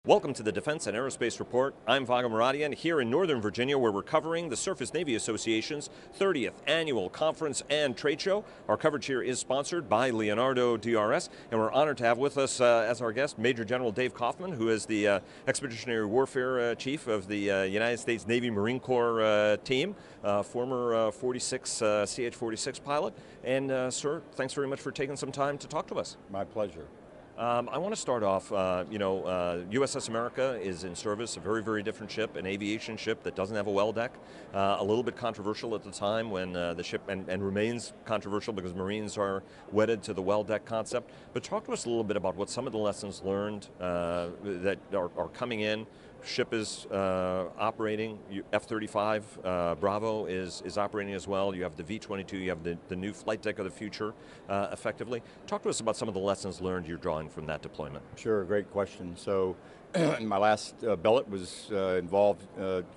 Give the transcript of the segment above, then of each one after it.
Welcome to the Defense and Aerospace Report. I'm Vago Muradian here in Northern Virginia, where we're covering the Surface Navy Association's 30th Annual Conference and Trade Show. Our coverage here is sponsored by Leonardo DRS, and we're honored to have with us as our guest Major General Dave Coffman, who is the Expeditionary Warfare Chief of the United States Navy Marine Corps team, former 46 CH-46 pilot. And sir, thanks very much for taking some time to talk to us. My pleasure. I want to start off, USS America is in service, a very, very different ship, an aviation ship that doesn't have a well deck. A little bit controversial at the time when the ship, and remains controversial because Marines are wedded to the well deck concept. But talk to us a little bit about what some of the lessons learned that are coming in. Ship is operating, F-35 Bravo is operating as well. You have the V-22, you have the new flight deck of the future, effectively. Talk to us about some of the lessons learned you're drawing from that deployment. Sure, great question. So my last billet was involved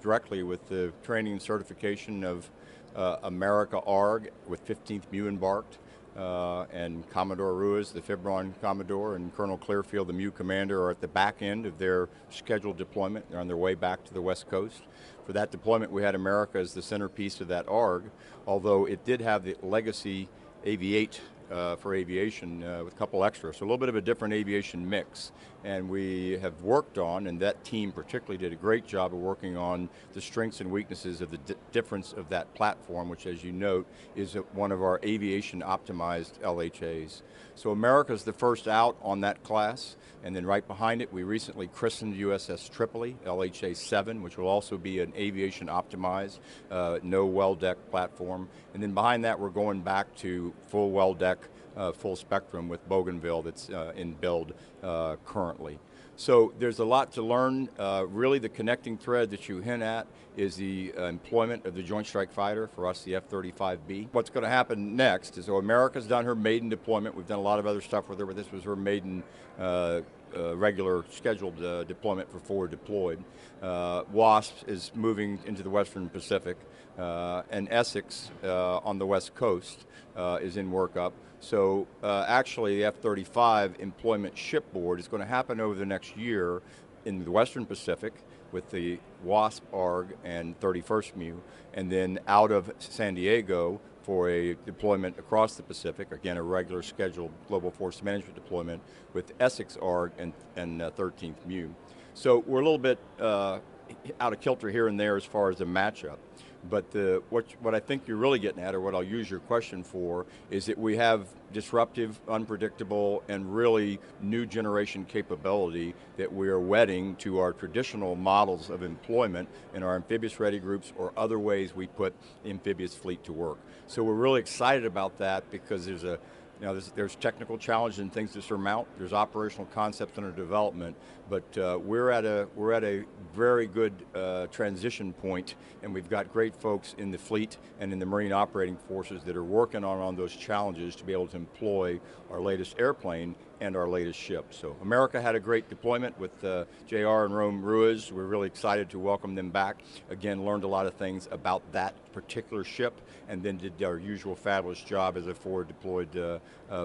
directly with the training and certification of America ARG with 15th MEU embarked. And Commodore Ruiz, the Fibron Commodore, and Colonel Clearfield, the MEU commander, are at the back end of their scheduled deployment. They're on their way back to the West Coast. For that deployment, we had America as the centerpiece of that ARG, although it did have the legacy Aviate for aviation with a couple extra. So a little bit of a different aviation mix. And we have worked on, and that team particularly did a great job of working on the strengths and weaknesses of the difference of that platform, which, as you note, is one of our aviation optimized LHAs. So America's the first out on that class, and then right behind it, we recently christened USS Tripoli, LHA 7, which will also be an aviation optimized, no well deck platform. And then behind that, we're going back to full well deck, full spectrum with Bougainville that's in build currently. So there's a lot to learn. Really the connecting thread that you hint at is the employment of the Joint Strike Fighter, for us the F-35B. What's going to happen next is, so America's done her maiden deployment. We've done a lot of other stuff with her, but this was her maiden regular scheduled deployment for forward deployed. WASP is moving into the Western Pacific, and Essex on the West Coast is in workup. So actually the F-35 employment shipboard is going to happen over the next year in the Western Pacific with the WASP ARG and 31st MEU, and then out of San Diego for a deployment across the Pacific, again a regular scheduled global force management deployment with Essex ARG and 13th MEU. So we're a little bit out of kilter here and there as far as the matchup. But what I think you're really getting at, or what I'll use your question for, is that we have disruptive, unpredictable, and really new generation capability that we are wedding to our traditional models of employment in our amphibious ready groups or other ways we put amphibious fleet to work. So we're really excited about that because there's technical challenge and things to surmount. There's operational concepts under development, but we're at a very good transition point, and we've got great folks in the fleet and in the Marine operating forces that are working on those challenges to be able to employ our latest airplane and our latest ship. So America had a great deployment with JR and Rome Ruiz. We're really excited to welcome them back. Again, learned a lot of things about that particular ship, and then did our usual fabulous job as a forward deployed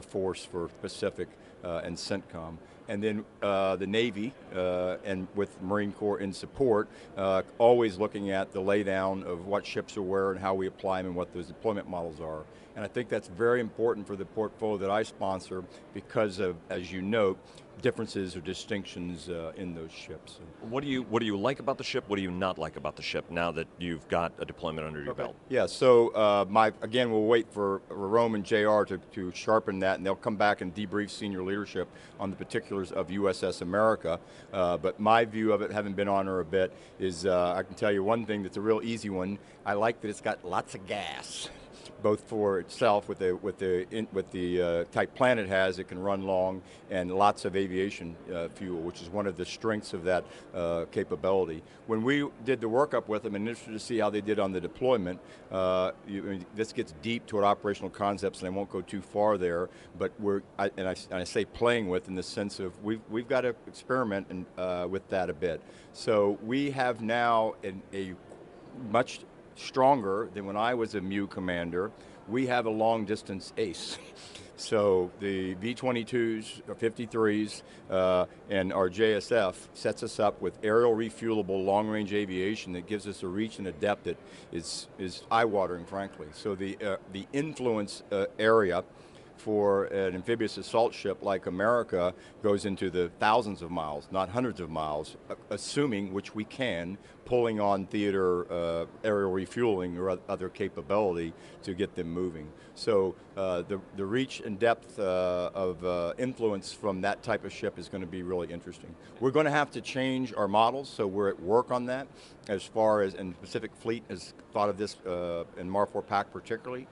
force for Pacific and CENTCOM. And then the Navy, and with Marine Corps in support, always looking at the laydown of what ships are where and how we apply them and what those deployment models are. And I think that's very important for the portfolio that I sponsor because of, as you note, differences or distinctions in those ships. What do you like about the ship? What do you not like about the ship now that you've got a deployment under your belt? Yeah, so again, we'll wait for Rome and JR to sharpen that, and they'll come back and debrief senior leadership on the particulars of USS America. But my view of it, having been on her a bit, is I can tell you one thing that's a real easy one. I like that it's got lots of gas, both for itself with the type plant it has. It can run long, and lots of aviation fuel, which is one of the strengths of that capability. When we did the workup with them, and interested to see how they did on the deployment, this gets deep toward operational concepts, and I won't go too far there. But I say playing with in the sense of we've got to experiment with that a bit. So we have now a much stronger than when I was a MEU commander, we have a long distance ace. So the V-22s, 53s, and our JSF sets us up with aerial refuelable long-range aviation that gives us a reach and a depth that is eye-watering, frankly. So the influence area for an amphibious assault ship like America goes into the thousands of miles, not hundreds of miles, assuming, which we can, pulling on theater aerial refueling or other capability to get them moving. So the reach and depth of influence from that type of ship is going to be really interesting. We're going to have to change our models, so we're at work on that as far as, and the Pacific Fleet has thought of this, in MAR4 PAC particularly,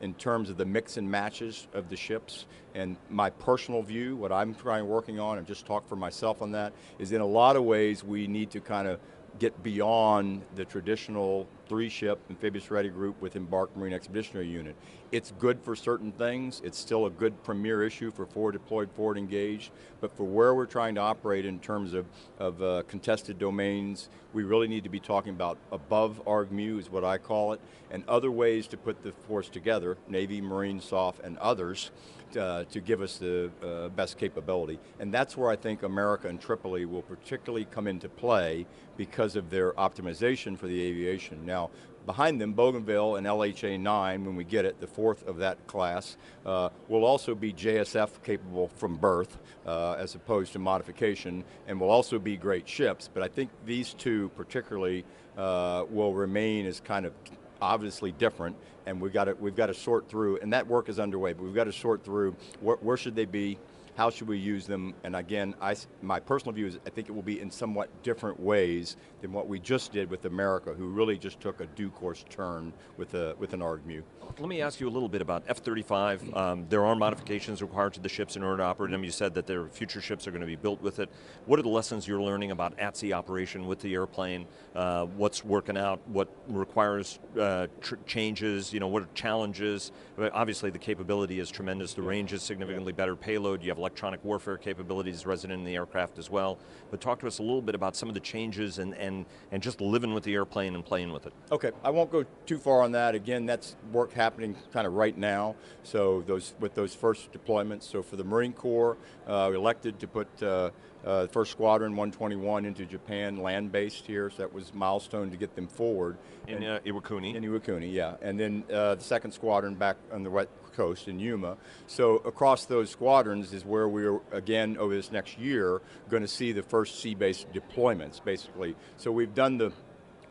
in terms of the mix and matches of the ships. And my personal view, what I'm working on, and just talk for myself on that, is in a lot of ways we need to kind of get beyond the traditional 3-ship amphibious ready group with embarked Marine Expeditionary Unit. It's good for certain things. It's still a good premier issue for forward deployed, forward engaged, but for where we're trying to operate in terms of contested domains, we really need to be talking about above ARG-MU is what I call it, and other ways to put the force together, Navy, Marine, SOF, and others, to give us the best capability. And that's where I think America and Tripoli will particularly come into play because of their optimization for the aviation. Now, behind them, Bougainville and LHA-9, when we get it, the 4th of that class, will also be JSF capable from birth, as opposed to modification, and will also be great ships. But I think these two particularly will remain as kind of obviously different, and we've got to sort through, and that work is underway, but we've got to sort through where should they be, how should we use them, and again, my personal view is I think it will be in somewhat different ways than what we just did with America, who really just took a due course turn with an ARG-MU. Let me ask you a little bit about F-35. There are modifications required to the ships in order to operate them. You said that their future ships are going to be built with it. What are the lessons you're learning about at-sea operation with the airplane? What's working out? What requires changes? You know, what are challenges? Obviously, the capability is tremendous. The range is significantly better. Payload, you have electronic warfare capabilities resident in the aircraft as well. But talk to us a little bit about some of the changes and just living with the airplane and playing with it. Okay, I won't go too far on that. Again, that's work happening kind of right now. So with those first deployments. So for the Marine Corps, we elected to put First Squadron 121 into Japan, land-based here. So that was a milestone to get them forward. In Iwakuni. In Iwakuni, yeah. And then the Second Squadron back on the West Coast in Yuma. So across those squadrons is where we're, again, over this next year, going to see the first sea-based deployments, basically. So we've done the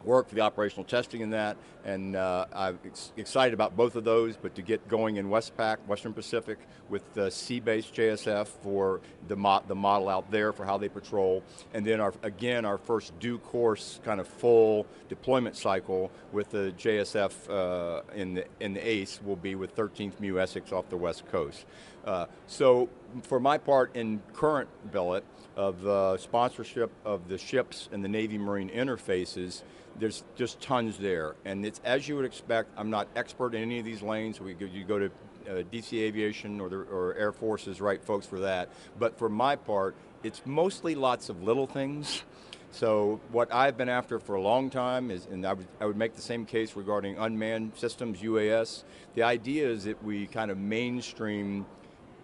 work for the operational testing in that, and I'm excited about both of those, but to get going in Westpac, Western Pacific, with the sea-based JSF for the model out there for how they patrol, and then our first due course kind of full deployment cycle with the JSF in the ACE will be with 13th MU Essex off the West Coast. So for my part in current billet of sponsorship of the ships and the Navy Marine interfaces, there's just tons there, and it's as you would expect. I'm not expert in any of these lanes. You go to DC Aviation or Air Force is right folks for that, but for my part, it's mostly lots of little things. So what I've been after for a long time is, and I would make the same case regarding unmanned systems, UAS. The idea is that we kind of mainstream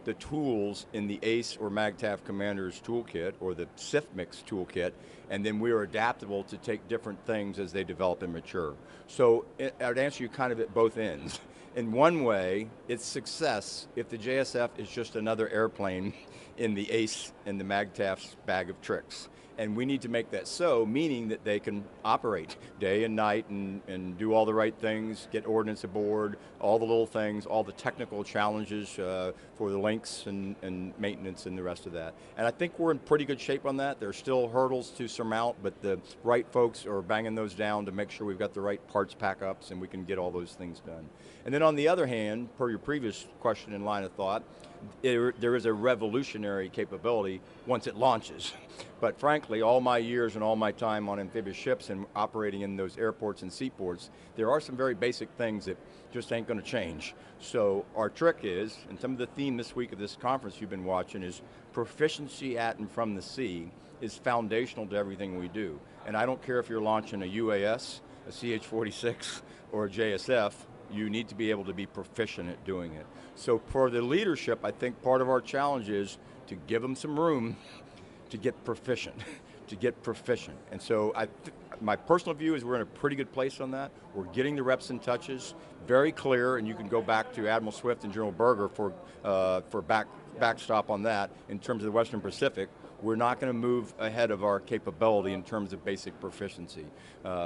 the tools in the ACE or MAGTF Commander's toolkit or the SIF Mix toolkit, and then we are adaptable to take different things as they develop and mature. So I would answer you kind of at both ends. In one way, it's success if the JSF is just another airplane in the ACE and the MAGTF's bag of tricks. And we need to make that so, meaning that they can operate day and night and do all the right things, get ordnance aboard, all the little things, all the technical challenges for the links and maintenance and the rest of that. And I think we're in pretty good shape on that. There's still hurdles to surmount, but the right folks are banging those down to make sure we've got the right parts pack-ups and we can get all those things done. And then on the other hand, per your previous question and line of thought, there is a revolutionary capability once it launches. But frankly, all my years and all my time on amphibious ships and operating in those airports and seaports, there are some very basic things that just ain't going to change. So our trick is, and some of the theme this week of this conference you've been watching is proficiency at and from the sea is foundational to everything we do. And I don't care if you're launching a UAS, a CH-46, or a JSF, you need to be able to be proficient at doing it. So for the leadership, I think part of our challenge is to give them some room to get proficient, to get proficient. And so my personal view is we're in a pretty good place on that. We're getting the reps and touches, very clear, and you can go back to Admiral Swift and General Berger for backstop on that in terms of the Western Pacific. We're not going to move ahead of our capability in terms of basic proficiency.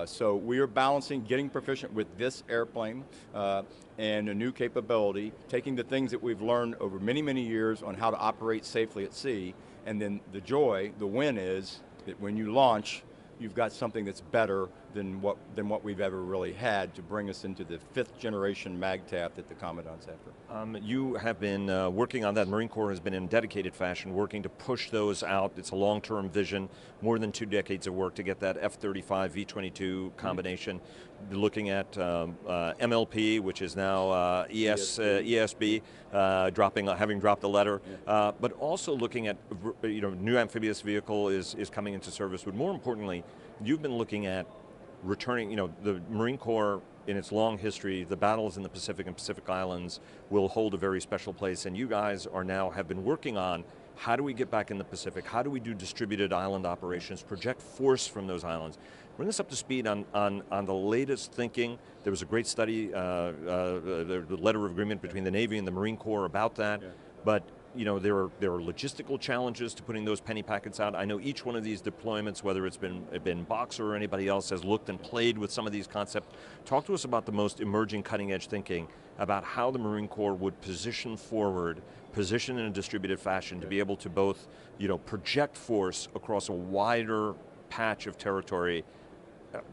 So we are balancing getting proficient with this airplane and a new capability, taking the things that we've learned over many, many years on how to operate safely at sea, and then the joy, the win is that when you launch, you've got something that's better than what we've ever really had to bring us into the 5th generation MAGTF that the Commandant's after. You have been working on that. Marine Corps has been in dedicated fashion working to push those out. It's a long-term vision, more than 2 decades of work to get that F-35, V-22 combination. Looking at MLP, which is now ESB, having dropped the letter, but also looking at, new amphibious vehicle is coming into service, but more importantly, you've been looking at returning, the Marine Corps in its long history, the battles in the Pacific and Pacific Islands will hold a very special place, and you guys have been working on how do we get back in the Pacific, how do we do distributed island operations, project force from those islands. Bring us up to speed on the latest thinking. There was a great study, the letter of agreement between the Navy and the Marine Corps about that, but there are logistical challenges to putting those penny packets out. I know each one of these deployments, whether it's been Boxer or anybody else, has looked and played with some of these concepts. Talk to us about the most emerging cutting edge thinking about how the Marine Corps would position forward, position in a distributed fashion to be able to both project force across a wider patch of territory,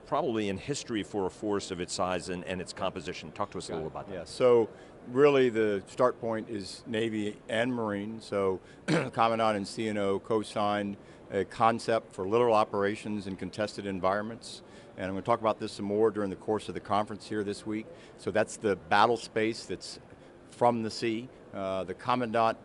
probably in history for a force of its size and its composition. Talk to us a little about that. Yeah, so really the start point is Navy and Marine. So Commandant and CNO co-signed a concept for literal operations in contested environments. And I'm going to talk about this some more during the course of the conference here this week. So that's the battle space that's from the sea. The Commandant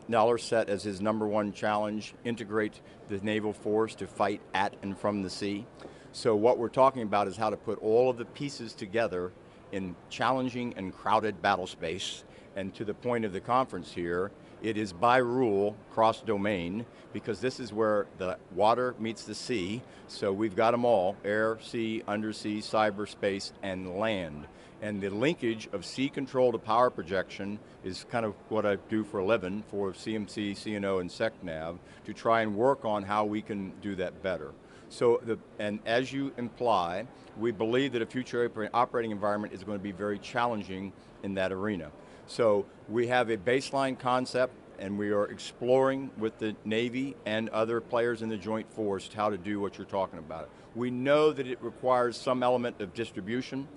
Neller set as his #1 challenge, integrate the naval force to fight at and from the sea. So what we're talking about is how to put all of the pieces together in challenging and crowded battle space. And to the point of the conference here, it is by rule cross-domain, because this is where the water meets the sea. So we've got them all, air, sea, undersea, cyberspace, and land. And the linkage of sea control to power projection is kind of what I do for a living for CMC, CNO, and SecNav to try and work on how we can do that better. So, and as you imply, we believe that a future operating environment is going to be very challenging in that arena. So we have a baseline concept, and we are exploring with the Navy and other players in the Joint Force how to do what you're talking about. We know that it requires some element of distribution.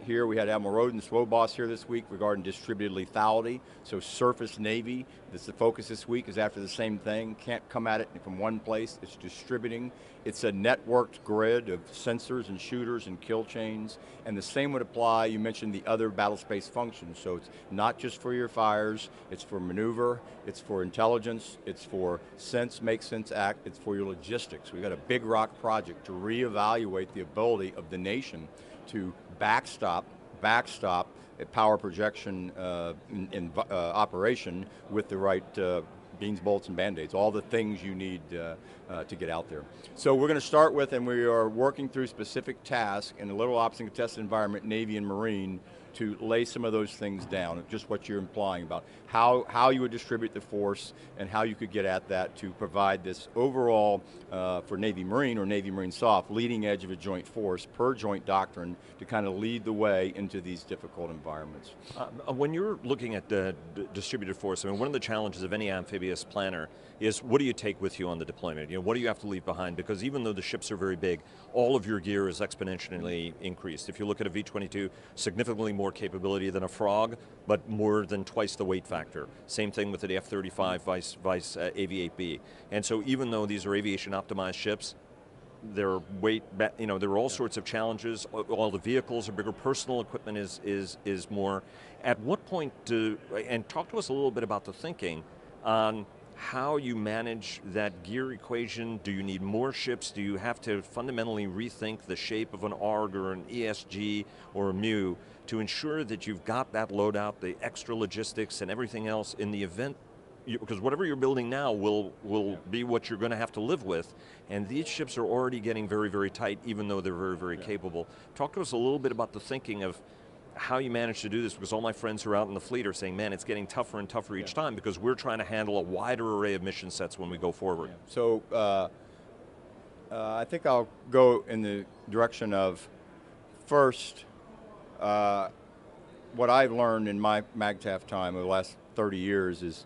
Here we had Admiral Roden, SWOBOS here this week regarding distributed lethality. So surface Navy, that's the focus this week, is after the same thing. Can't come at it from one place, it's distributing. It's a networked grid of sensors and shooters and kill chains. And the same would apply, you mentioned the other battle space functions. So it's not just for your fires, it's for maneuver, it's for intelligence, it's for sense, make sense, act, it's for your logistics. We've got a big rock project to reevaluate the ability of the nation to backstop a power projection operation with the right beans, bolts, and band-aids, all the things you need to get out there. So we're going to start with, and we are working through specific tasks in a little ops and contested environment, Navy and Marine, to lay some of those things down, just what you're implying about how you would distribute the force and how you could get at that to provide this overall, for Navy Marine or Navy Marine Soft, leading edge of a joint force per joint doctrine to kind of lead the way into these difficult environments. When you're looking at the distributed force, I mean, one of the challenges of any amphibious planner is what do you take with you on the deployment? What do you have to leave behind? Because even though the ships are very big, all of your gear is exponentially increased. If you look at a V-22, significantly more capability than a Frog, but more than twice the weight factor. Same thing with the F-35 vice AV-8B. And so even though these are aviation optimized ships, their weight, there are all sorts of challenges. All the vehicles are bigger, personal equipment is more. At what point and talk to us a little bit about the thinking on how you manage that gear equation. Do you need more ships? Do you have to fundamentally rethink the shape of an ARG or an ESG or a MU to ensure that you've got that loadout, the extra logistics and everything else in the event, because whatever you're building now will be what you're going to have to live with, and these ships are already getting very, very tight, even though they're very, very capable. Talk to us a little bit about the thinking of how you manage to do this, because all my friends who are out in the fleet are saying, man, it's getting tougher and tougher each time because we're trying to handle a wider array of mission sets when we go forward. So I think I'll go in the direction of, first, what I've learned in my MAGTF time over the last 30 years is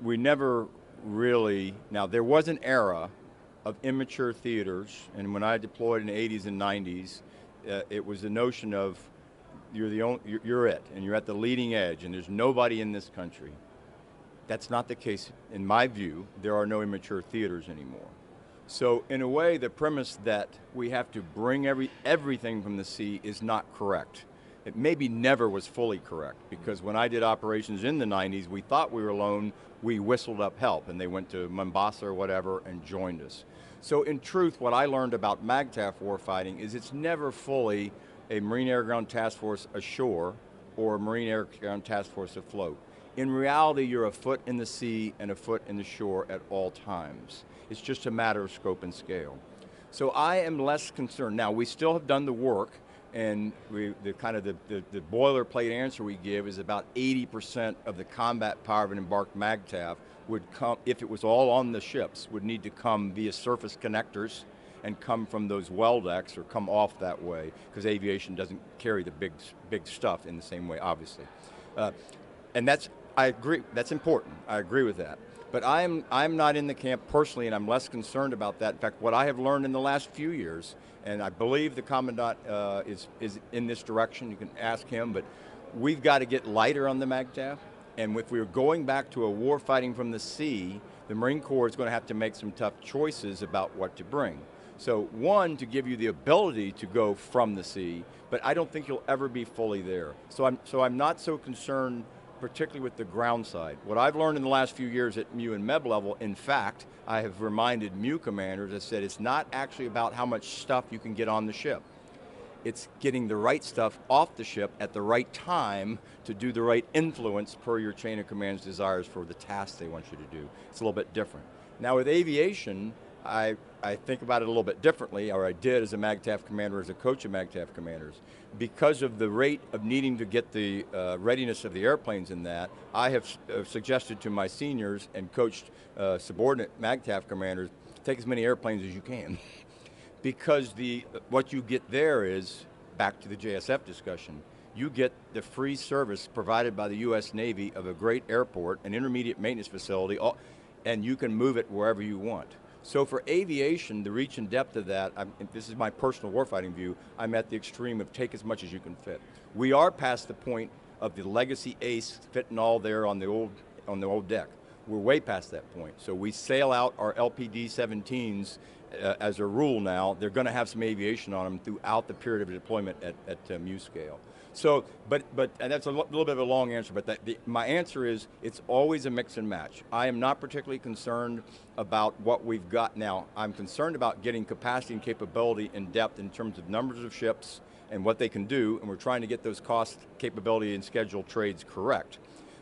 we never really, now there was an era of immature theaters, and when I deployed in the 80s and 90s, it was the notion of you're it, and you're at the leading edge, and there's nobody in this country. That's not the case. In my view, there are no immature theaters anymore. So in a way, the premise that we have to bring everything from the sea is not correct. It maybe never was fully correct, because when I did operations in the 90s, we thought we were alone, we whistled up help, and they went to Mombasa or whatever and joined us. So in truth, what I learned about MAGTF warfighting is it's never fully a Marine Air Ground Task Force ashore or a Marine Air Ground Task Force afloat. In reality, you're a foot in the sea and a foot in the shore at all times. It's just a matter of scope and scale. So I am less concerned. Now, we still have done the work, and the boilerplate answer we give is about 80% of the combat power of an embarked MAGTF would come, if it was all on the ships, would need to come via surface connectors and come from those well decks or come off that way, because aviation doesn't carry the big stuff in the same way, obviously. And I agree, that's important, I agree with that. But I'm not in the camp personally, and I'm less concerned about that. In fact, what I have learned in the last few years, and I believe the Commandant is in this direction, you can ask him, but we've got to get lighter on the MAGTF, and if we're going back to a war fighting from the sea, the Marine Corps is going to have to make some tough choices about what to bring. So one, to give you the ability to go from the sea, but I don't think you'll ever be fully there. So I'm not so concerned particularly with the ground side. What I've learned in the last few years at MU and MEB level, in fact, I have reminded MU commanders, I said it's not actually about how much stuff you can get on the ship. It's getting the right stuff off the ship at the right time to do the right influence per your chain of command's desires for the task they want you to do. It's a little bit different. Now with aviation, I think about it a little bit differently, or I did as a MAGTF commander, as a coach of MAGTF commanders. Because of the rate of needing to get the readiness of the airplanes in that, I have suggested to my seniors and coached subordinate MAGTF commanders, take as many airplanes as you can. Because what you get there is, back to the JSF discussion, you get the free service provided by the US Navy of a great airport, an intermediate maintenance facility, and you can move it wherever you want. So for aviation, the reach and depth of that, this is my personal warfighting view, I'm at the extreme of take as much as you can fit. We are past the point of the legacy ace fitting all there on the old deck. We're way past that point. So we sail out our LPD-17s as a rule now. They're going to have some aviation on them throughout the period of deployment at MU scale. So, and that's a little bit of a long answer, but my answer is it's always a mix and match. I am not particularly concerned about what we've got now. I'm concerned about getting capacity and capability and depth in terms of numbers of ships and what they can do, and we're trying to get those cost, capability, and schedule trades correct.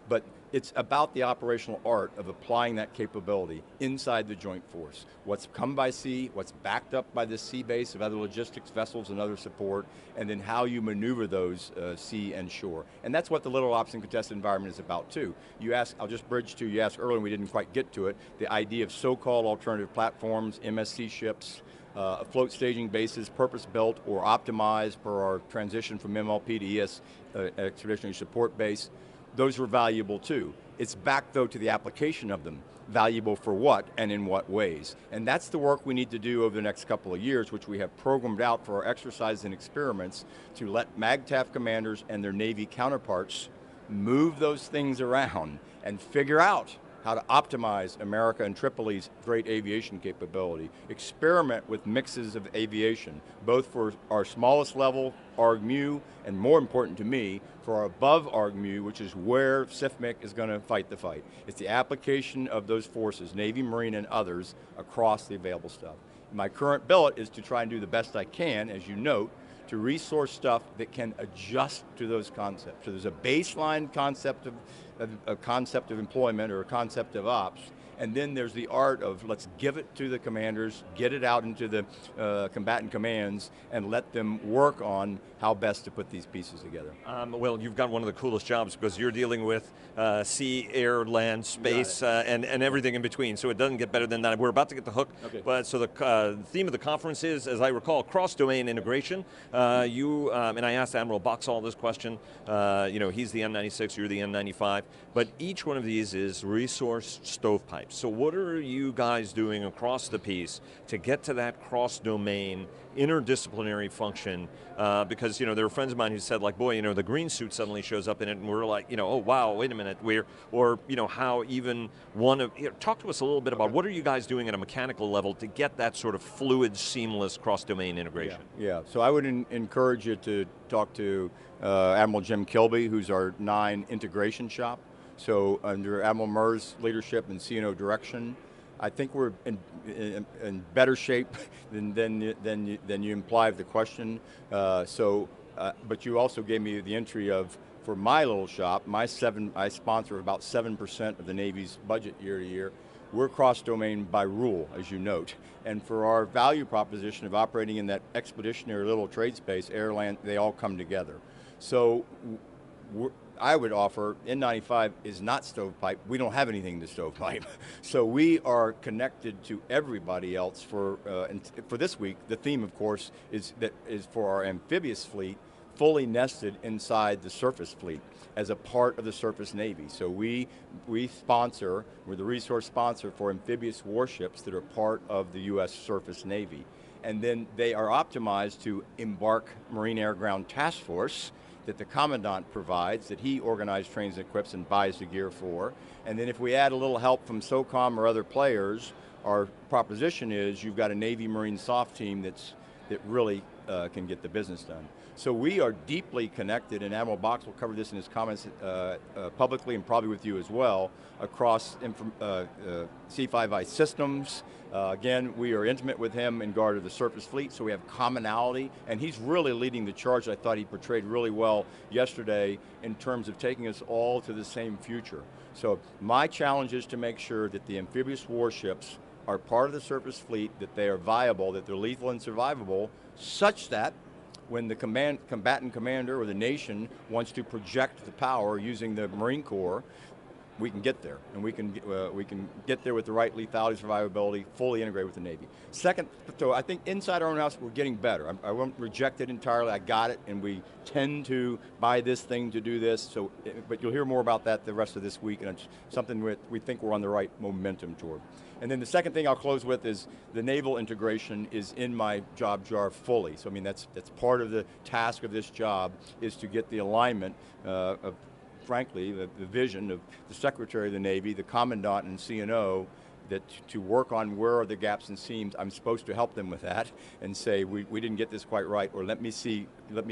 But it's about the operational art of applying that capability inside the joint force. What's come by sea, what's backed up by the sea base of other logistics vessels and other support, and then how you maneuver those sea and shore. And that's what the little ops and contested environment is about too. You asked, I'll just bridge to, you asked earlier and we didn't quite get to it, the idea of so-called alternative platforms, MSC ships, afloat staging bases, purpose-built or optimized for our transition from MLP to ES, traditionally support base. Those were valuable too. It's back though to the application of them. Valuable for what and in what ways. And that's the work we need to do over the next couple of years, which we have programmed out for our exercises and experiments to let MAGTF commanders and their Navy counterparts move those things around and figure out how to optimize America and Tripoli's great aviation capability, experiment with mixes of aviation, both for our smallest level, ARG-MU, and more important to me, for our above ARG-MU, which is where CIFMIC is going to fight the fight. It's the application of those forces, Navy, Marine, and others, across the available stuff. My current billet is to try and do the best I can, as you note, to resource stuff that can adjust to those concepts. So there's a baseline concept of employment or a concept of ops, and then there's the art of let's give it to the commanders, get it out into the combatant commands, and let them work on how best to put these pieces together. Well, you've got one of the coolest jobs because you're dealing with sea, air, land, space, and everything in between, so it doesn't get better than that. We're about to get the hook, but so the theme of the conference is, as I recall, cross-domain integration. And I asked Admiral Boxall this question, he's the M96, you're the M95, but each one of these is resource stovepipes. So what are you guys doing across the piece to get to that cross-domain interdisciplinary function? Because there are friends of mine who said, like, boy, the green suit suddenly shows up in it, and we're like, oh wow, wait a minute, how even one of, talk to us a little bit about what are you guys doing at a mechanical level to get that sort of fluid, seamless cross-domain integration? Yeah, so I would encourage you to talk to Admiral Jim Kilby, who's our 9 integration shop. So under Admiral Murr's leadership and CNO direction, I think we're in better shape than you implied with the question. But you also gave me the entry of, for my little shop, I sponsor about 7% of the Navy's budget year to year. We're cross-domain by rule, as you note. And for our value proposition of operating in that expeditionary little trade space, air, land, they all come together. So I would offer, N95 is not stovepipe. We don't have anything to stovepipe. So we are connected to everybody else for this week. The theme, of course, is for our amphibious fleet, fully nested inside the surface fleet as a part of the surface Navy. So we're the resource sponsor for amphibious warships that are part of the U.S. surface Navy. And then they are optimized to embark Marine Air Ground Task Force that the Commandant provides, that he organizes, trains, and equips, and buys the gear for. And then if we add a little help from SOCOM or other players, our proposition is you've got a Navy Marine soft team that really can get the business done. So we are deeply connected, and Admiral Box will cover this in his comments publicly and probably with you as well, across C5I systems. Again, we are intimate with him in regard to the surface fleet, so we have commonality, and he's really leading the charge. I thought he portrayed really well yesterday in terms of taking us all to the same future. So my challenge is to make sure that the amphibious warships are part of the surface fleet, that they are viable, that they're lethal and survivable, such that when the combatant commander or the nation wants to project the power using the Marine Corps, we can get there, and we can get there with the right lethality, survivability, fully integrated with the Navy. Second, so I think inside our own house we're getting better. I won't reject it entirely. I got it, and we tend to buy this thing to do this. So, but you'll hear more about that the rest of this week, and it's something we think we're on the right momentum toward. And then the second thing I'll close with is the naval integration is in my job jar fully. So I mean that's part of the task of this job, is to get the alignment of, frankly, the vision of the Secretary of the Navy, the Commandant and CNO, that to work on where are the gaps and seams. I'm supposed to help them with that and say, we didn't get this quite right, or let me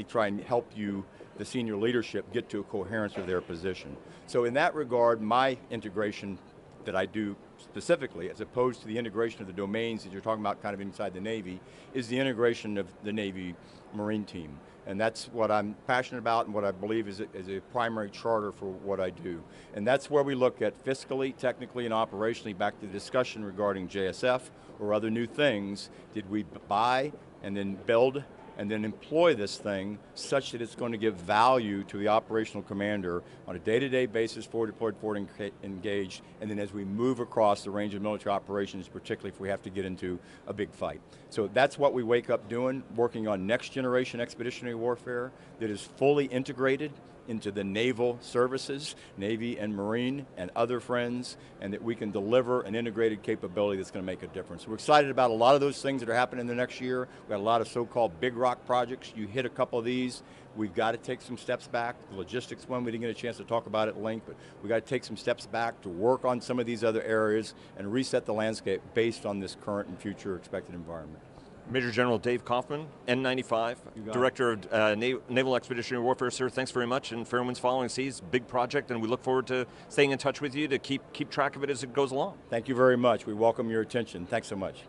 try and help you, the senior leadership, get to a coherence of their position. So in that regard, my integration that I do specifically, as opposed to the integration of the domains that you're talking about kind of inside the Navy, is the integration of the Navy Marine team. And that's what I'm passionate about and what I believe is a primary charter for what I do. And that's where we look at fiscally, technically, and operationally, back to the discussion regarding JSF or other new things. Did we buy and then build and then employ this thing such that it's going to give value to the operational commander on a day-to-day basis, forward deployed, forward engaged, and then as we move across the range of military operations, particularly if we have to get into a big fight. So that's what we wake up doing, working on next generation expeditionary warfare that is fully integrated into the naval services, Navy and Marine and other friends, and that we can deliver an integrated capability that's going to make a difference. We're excited about a lot of those things that are happening in the next year. We've got a lot of so-called big rock projects. You hit a couple of these, we've got to take some steps back. The logistics one, we didn't get a chance to talk about it at length, but we've got to take some steps back to work on some of these other areas and reset the landscape based on this current and future expected environment. Major General Dave Coffman, N95, Director of Naval Expeditionary Warfare, sir. Thanks very much. And Fair Winds Following Seas, big project, and we look forward to staying in touch with you to keep track of it as it goes along. Thank you very much. We welcome your attention. Thanks so much.